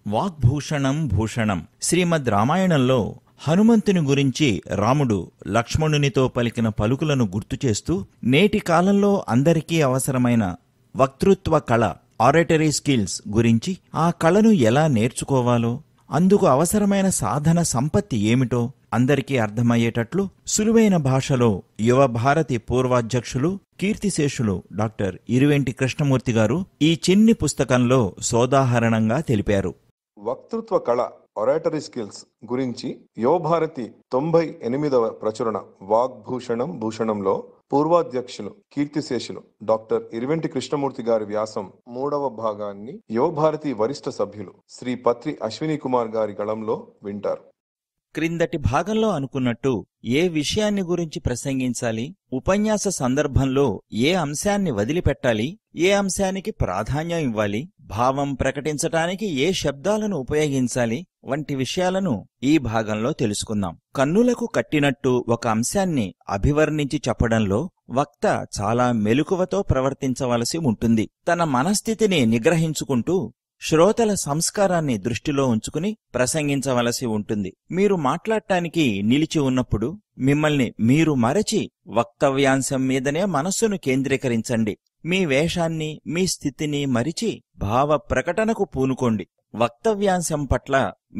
వాగ్భూషణం భూషణం. శ్రీమద్ రామాయణంలో హనుమంతుని గురించి రాముడు లక్ష్మణునితో పలికిన పలుకులను గుర్తుచేస్తూ నేటి కాలంలో అందరికీ అవసరమైన వక్తృత్వ కళ, ఆరేటరీ స్కిల్స్ గురించి, ఆ కళను ఎలా నేర్చుకోవాలో, అందుకు అవసరమైన సాధన సంపత్తి ఏమిటో అందరికీ అర్థమయ్యేటట్లు సులువైన భాషలో యువభారతి పూర్వాధ్యక్షులు కీర్తిశేషులు డాక్టర్ ఇరువెంటి కృష్ణమూర్తి గారు ఈ చిన్ని పుస్తకంలో సోదాహరణంగా తెలిపారు. వక్తృత్వ కళ, ఒరేటరీ స్కిల్స్ గురించి యువభారతి 98వ ప్రచురణ వాగ్భూషణం భూషణంలో పూర్వాధ్యక్షులు కీర్తిశేషులు డాక్టర్ ఇరువెంటి కృష్ణమూర్తి గారి వ్యాసం 3వ భాగాన్ని యువభారతి వరిష్ఠ సభ్యులు శ్రీ పత్రి అశ్విని కుమార్ గారి గళంలో వింటారు. క్రిందటి భాగంలో అనుకున్నట్టు ఏ విషయాన్ని గురించి ప్రసంగించాలి, ఉపన్యాస సందర్భంలో ఏ అంశాన్ని వదిలిపెట్టాలి, ఏ అంశానికి ప్రాధాన్యం ఇవ్వాలి, భావం ప్రకటించటానికి ఏ శబ్దాలను ఉపయోగించాలి వంటి విషయాలను ఈ భాగంలో తెలుసుకుందాం. కన్నులకు కట్టినట్టు ఒక అంశాన్ని అభివర్ణించి చెప్పడంలో వక్త చాలా మెలకువతో ప్రవర్తించవలసి ఉంటుంది. తన మనస్థితిని నిగ్రహించుకుంటూ శ్రోతల సంస్కారాన్ని దృష్టిలో ఉంచుకుని ప్రసంగించవలసి ఉంటుంది. మీరు మాట్లాడటానికి నిలిచి ఉన్నప్పుడు మిమ్మల్ని మీరు మరచి వక్తవ్యాంశం మీదనే మనస్సును కేంద్రీకరించండి. మీ వేషాన్ని, మీ స్థితిని మరిచి భావ ప్రకటనకు పూనుకోండి. వక్తవ్యాంశం పట్ల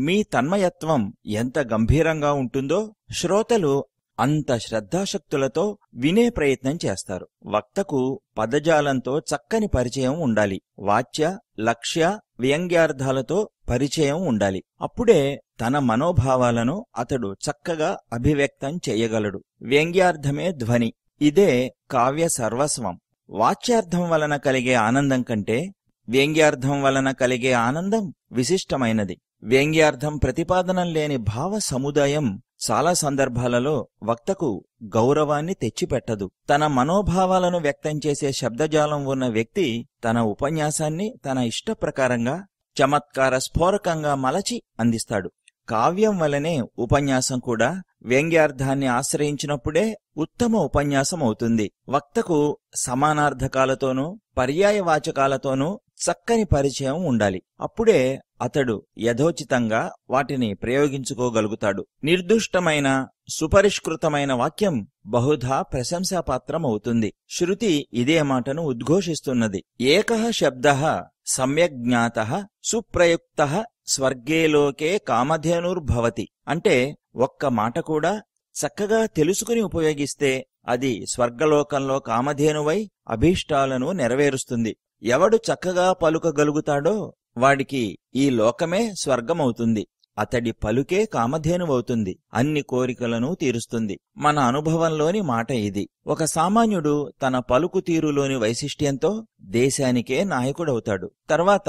మీ తన్మయత్వం ఎంత గంభీరంగా ఉంటుందో శ్రోతలు అంత శ్రద్ధాశక్తులతో వినే ప్రయత్నం చేస్తారు. వక్తకు పదజాలంతో చక్కని పరిచయం ఉండాలి. వాచ్య, లక్ష్య, వ్యంగ్యార్థాలతో పరిచయం ఉండాలి. అప్పుడే తన మనోభావాలను అతడు చక్కగా అభివ్యక్తం చేయగలడు. వ్యంగ్యార్థమే ధ్వని. ఇదే కావ్య సర్వస్వం. వాచ్యార్థం వలన కలిగే ఆనందం కంటే వ్యంగ్యార్థం వలన కలిగే ఆనందం విశిష్టమైనది. వ్యంగ్యార్థం ప్రతిపాదనం లేని భావ సముదాయం చాలా సందర్భాలలో వక్తకు గౌరవాన్ని తెచ్చిపెట్టదు. తన మనోభావాలను వ్యక్తం చేసే శబ్దజాలం ఉన్న వ్యక్తి తన ఉపన్యాసాన్ని తన ఇష్టప్రకారంగా చమత్కార స్ఫోరకంగా మలచి అందిస్తాడు. కావ్యం వలనే ఉపన్యాసం కూడా వ్యంగ్యార్థాన్ని ఆశ్రయించినప్పుడే ఉత్తమ ఉపన్యాసం అవుతుంది. వక్తకు సమానార్థకాలతోనూ పర్యాయవాచకాలతోనూ చక్కని పరిచయం ఉండాలి. అప్పుడే అతడు యథోచితంగా వాటిని ప్రయోగించుకోగలుగుతాడు. నిర్దుష్టమైన సుపరిష్కృతమైన వాక్యం బహుధా ప్రశంసాపాత్రం అవుతుంది. శృతి ఇదే మాటను ఉద్ఘోషిస్తున్నది. ఏకః శబ్దః సమ్యక్ జ్ఞాతః సుప్రయుక్తః స్వర్గేలోకే కామధేనుర్భవతి. అంటే ఒక్క మాట కూడా చక్కగా తెలుసుకుని ఉపయోగిస్తే అది స్వర్గలోకంలో కామధేనువై అభీష్టాలను నెరవేరుస్తుంది. ఎవడు చక్కగా పలుకగలుగుతాడో వాడికి ఈ లోకమే స్వర్గమవుతుంది. అతడి పలుకే కామధేనువవుతుంది. అన్ని కోరికలను తీరుస్తుంది. మన అనుభవంలోని మాట ఇది. ఒక సామాన్యుడు తన పలుకు తీరులోని వైశిష్ట్యంతో దేశానికే నాయకుడవుతాడు. తర్వాత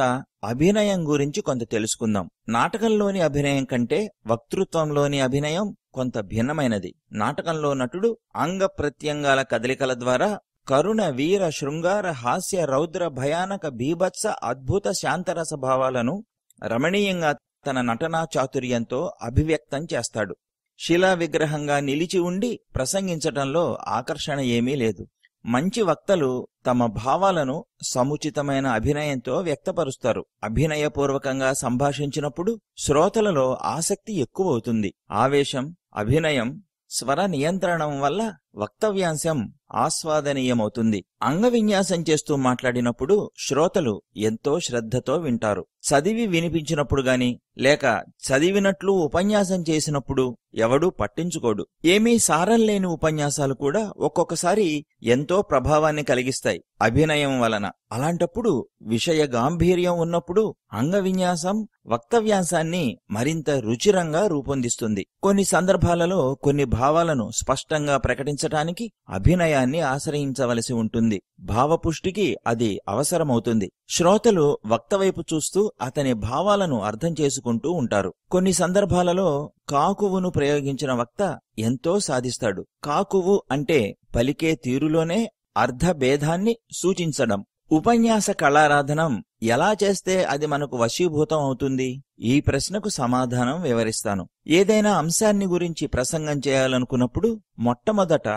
అభినయం గురించి కొంత తెలుసుకుందాం. నాటకంలోని అభినయం కంటే వక్తృత్వంలోని అభినయం కొంత భిన్నమైనది. నాటకంలో నటుడు అంగ ప్రత్యంగాల కదలికల ద్వారా కరుణ, వీర, శృంగార, హాస్య, రౌద్ర, భయానక, బీభత్స, అద్భుత, శాంతరస భావాలను రమణీయంగా తన నటనా చాతుర్యంతో అభివ్యక్తం చేస్తాడు. శిలా విగ్రహంగా నిలిచి ఉండి ప్రసంగించటంలో ఆకర్షణ ఏమీ లేదు. మంచి వక్తలు తమ భావాలను సముచితమైన అభినయంతో వ్యక్తపరుస్తారు. అభినయపూర్వకంగా సంభాషించినప్పుడు శ్రోతలలో ఆసక్తి ఎక్కువవుతుంది. ఆవేశం, అభినయం, స్వర నియంత్రణం వల్ల వక్తవ్యాంశం ఆస్వాదనీయమవుతుంది. అంగవిన్యాసం చేస్తూ మాట్లాడినప్పుడు శ్రోతలు ఎంతో శ్రద్ధతో వింటారు. చదివి వినిపించినప్పుడు గాని లేక చదివినట్లు ఉపన్యాసం చేసినప్పుడు ఎవడూ పట్టించుకోడు. ఏమీ సారం లేని ఉపన్యాసాలు కూడా ఒక్కొక్కసారి ఎంతో ప్రభావాన్ని కలిగిస్తాయి అభినయం వలన. అలాంటప్పుడు విషయ గాంభీర్యం ఉన్నప్పుడు అంగవిన్యాసం వక్తవ్యాంశాన్ని మరింత రుచిరంగా రూపొందిస్తుంది. కొన్ని సందర్భాలలో కొన్ని భావాలను స్పష్టంగా ప్రకటించటానికి అభినయాన్ని ఆశ్రయించవలసి ఉంటుంది. భావపుష్టికి అది అవసరమవుతుంది. శ్రోతలు వక్తవైపు చూస్తూ అతని భావాలను అర్థం చేసుకుంటూ ఉంటారు. కొన్ని సందర్భాలలో కాకువును ప్రయోగించిన వక్త ఎంతో సాధిస్తాడు. కాకువు అంటే పలికే తీరులోనే అర్థభేదాన్ని సూచించడం. ఉపన్యాస కళారాధనం ఎలా చేస్తే అది మనకు వశీభూతం అవుతుంది? ఈ ప్రశ్నకు సమాధానం వివరిస్తాను. ఏదైనా అంశాన్ని గురించి ప్రసంగం చేయాలనుకున్నప్పుడు మొట్టమొదట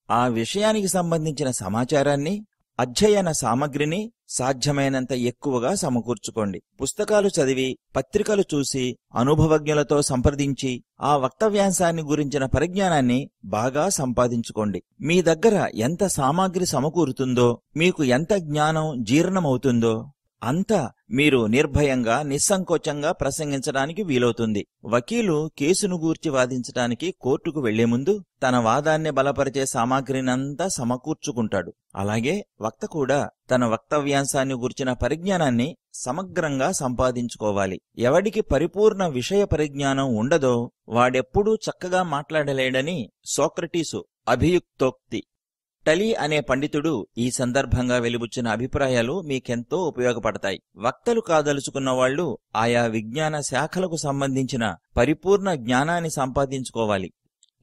ఆ విషయానికి సంబంధించిన సమాచారాన్ని, అధ్యయన సామగ్రిని సాధ్యమైనంత ఎక్కువగా సమకూర్చుకోండి. పుస్తకాలు చదివి, పత్రికలు చూసి, అనుభవజ్ఞులతో సంప్రదించి ఆ వక్తవ్యాంశాన్ని గురించిన పరిజ్ఞానాన్ని బాగా సంపాదించుకోండి. మీ దగ్గర ఎంత సామాగ్రి సమకూరుతుందో, మీకు ఎంత జ్ఞానం జీర్ణమవుతుందో అంతా మీరు నిర్భయంగా, నిస్సంకోచంగా ప్రసంగించడానికి వీలవుతుంది. వకీలు కేసును గూర్చి వాదించడానికి కోర్టుకు వెళ్లే ముందు తన వాదాన్ని బలపరిచే సామాగ్రినంతా సమకూర్చుకుంటాడు. అలాగే వక్త కూడా తన వక్తవ్యాంశాన్ని గూర్చిన పరిజ్ఞానాన్ని సమగ్రంగా సంపాదించుకోవాలి. ఎవడికి పరిపూర్ణ విషయ పరిజ్ఞానం ఉండదో వాడెప్పుడూ చక్కగా మాట్లాడలేడని సోక్రటీసు అభియుక్తోక్తి. టలీ అనే పండితుడు ఈ సందర్భంగా వెలిబుచ్చిన అభిప్రాయాలు మీకెంతో ఉపయోగపడతాయి. వక్తలు కాదలుచుకున్న వాళ్లు ఆయా విజ్ఞాన శాఖలకు సంబంధించిన పరిపూర్ణ జ్ఞానాన్ని సంపాదించుకోవాలి.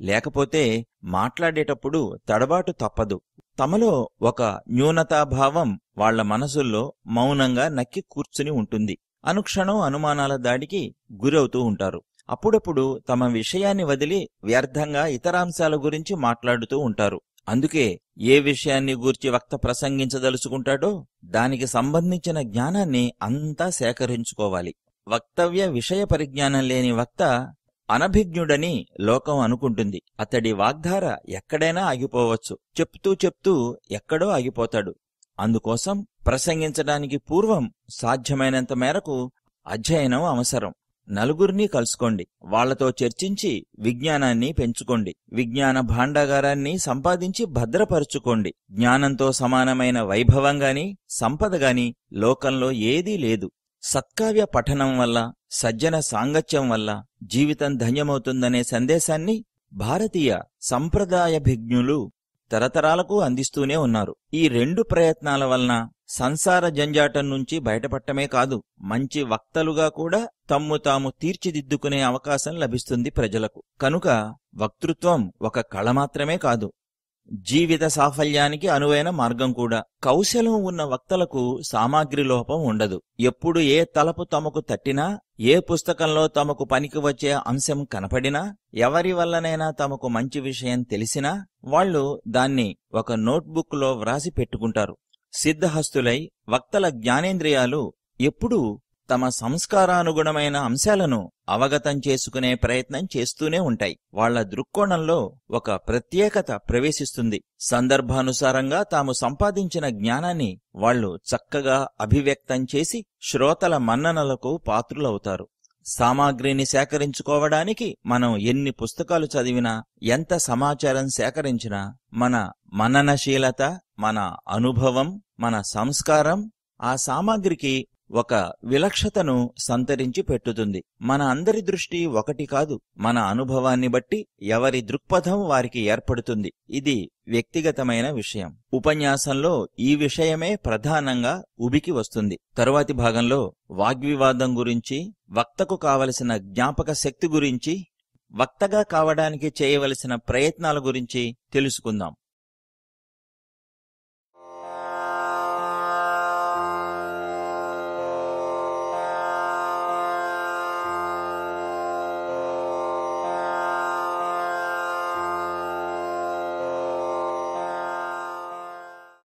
లేకపోతే మాట్లాడేటప్పుడు తడబాటు తప్పదు. తమలో ఒక న్యూనతాభావం వాళ్ల మనసుల్లో మౌనంగా నక్కి కూర్చుని ఉంటుంది. అనుక్షణం అనుమానాల దాడికి గురవుతూ ఉంటారు. అప్పుడప్పుడు తమ విషయాన్ని వదిలి వ్యర్థంగా ఇతరాంశాల గురించి మాట్లాడుతూ ఉంటారు. అందుకే ఏ విషయాన్ని గూర్చి వక్త ప్రసంగించదలుచుకుంటాడో దానికి సంబంధించిన జ్ఞానాన్ని అంతా సేకరించుకోవాలి. వక్తవ్య విషయ పరిజ్ఞానం లేని వక్త అనభిజ్ఞుడని లోకం అనుకుంటుంది. అతడి వాగ్ధార ఎక్కడైనా ఆగిపోవచ్చు. చెప్తూ ఎక్కడో ఆగిపోతాడు. అందుకోసం ప్రసంగించడానికి పూర్వం సాధ్యమైనంత మేరకు అధ్యయనం అవసరం. నలుగురినీ కలుసుకోండి. వాళ్లతో చర్చించి విజ్ఞానాన్ని పెంచుకోండి. విజ్ఞాన భాండాగారాన్ని సంపాదించి భద్రపరుచుకోండి. జ్ఞానంతో సమానమైన వైభవంగాని, సంపదగాని లోకంలో ఏదీ లేదు. సత్కావ్య పఠనం వల్ల, సజ్జన సాంగత్యం వల్ల జీవితం ధన్యమవుతుందనే సందేశాన్ని భారతీయ సంప్రదాయభిజ్ఞులు తరతరాలకు అందిస్తూనే ఉన్నారు. ఈ రెండు ప్రయత్నాల వలన సంసార జంజాటం నుంచి బయటపడటమే కాదు, మంచి వక్తలుగా కూడా తమ్ము తాము తీర్చిదిద్దుకునే అవకాశం లభిస్తుంది ప్రజలకు. కనుక వక్తృత్వం ఒక కళ మాత్రమే కాదు, జీవిత సాఫల్యానికి అనువైన మార్గం కూడా. కౌశలం ఉన్న వక్తలకు సామాగ్రి లోపం ఉండదు. ఎప్పుడు ఏ తలపు తమకు తట్టినా, ఏ పుస్తకంలో తమకు పనికి వచ్చే అంశం కనపడినా, ఎవరి వల్లనైనా తమకు మంచి విషయం తెలిసినా వాళ్లు దాన్ని ఒక నోట్బుక్ లో వ్రాసి పెట్టుకుంటారు. సిద్ధహస్తులై వక్తల జ్ఞానేంద్రియాలు ఎప్పుడూ తమ సంస్కారానుగుణమైన అంశాలను అవగతం చేసుకునే ప్రయత్నం చేస్తూనే ఉంటాయి. వాళ్ల దృక్కోణంలో ఒక ప్రత్యేకత ప్రవేశిస్తుంది. సందర్భానుసారంగా తాము సంపాదించిన జ్ఞానాన్ని వాళ్లు చక్కగా అభివ్యక్తం చేసి శ్రోతల మన్ననలకు పాత్రులవుతారు. సామాగ్రిని సేకరించుకోవడానికి మనం ఎన్ని పుస్తకాలు చదివినా, ఎంత సమాచారం సేకరించినా, మన మననశీలత, మన అనుభవం, మన సంస్కారం ఆ సామాగ్రికి ఒక విలక్షతను సంతరించి పెట్టుతుంది. మన అందరి దృష్టి ఒకటి కాదు. మన అనుభవాన్ని బట్టి ఎవరి దృక్పథం వారికి ఏర్పడుతుంది. ఇది వ్యక్తిగతమైన విషయం. ఉపన్యాసంలో ఈ విషయమే ప్రధానంగా ఉబికి వస్తుంది. తరువాతి భాగంలో వాగ్వివాదం గురించి, వక్తకు కావలసిన జ్ఞాపక శక్తి గురించి, వక్తగా కావడానికి చేయవలసిన ప్రయత్నాల గురించి తెలుసుకుందాం.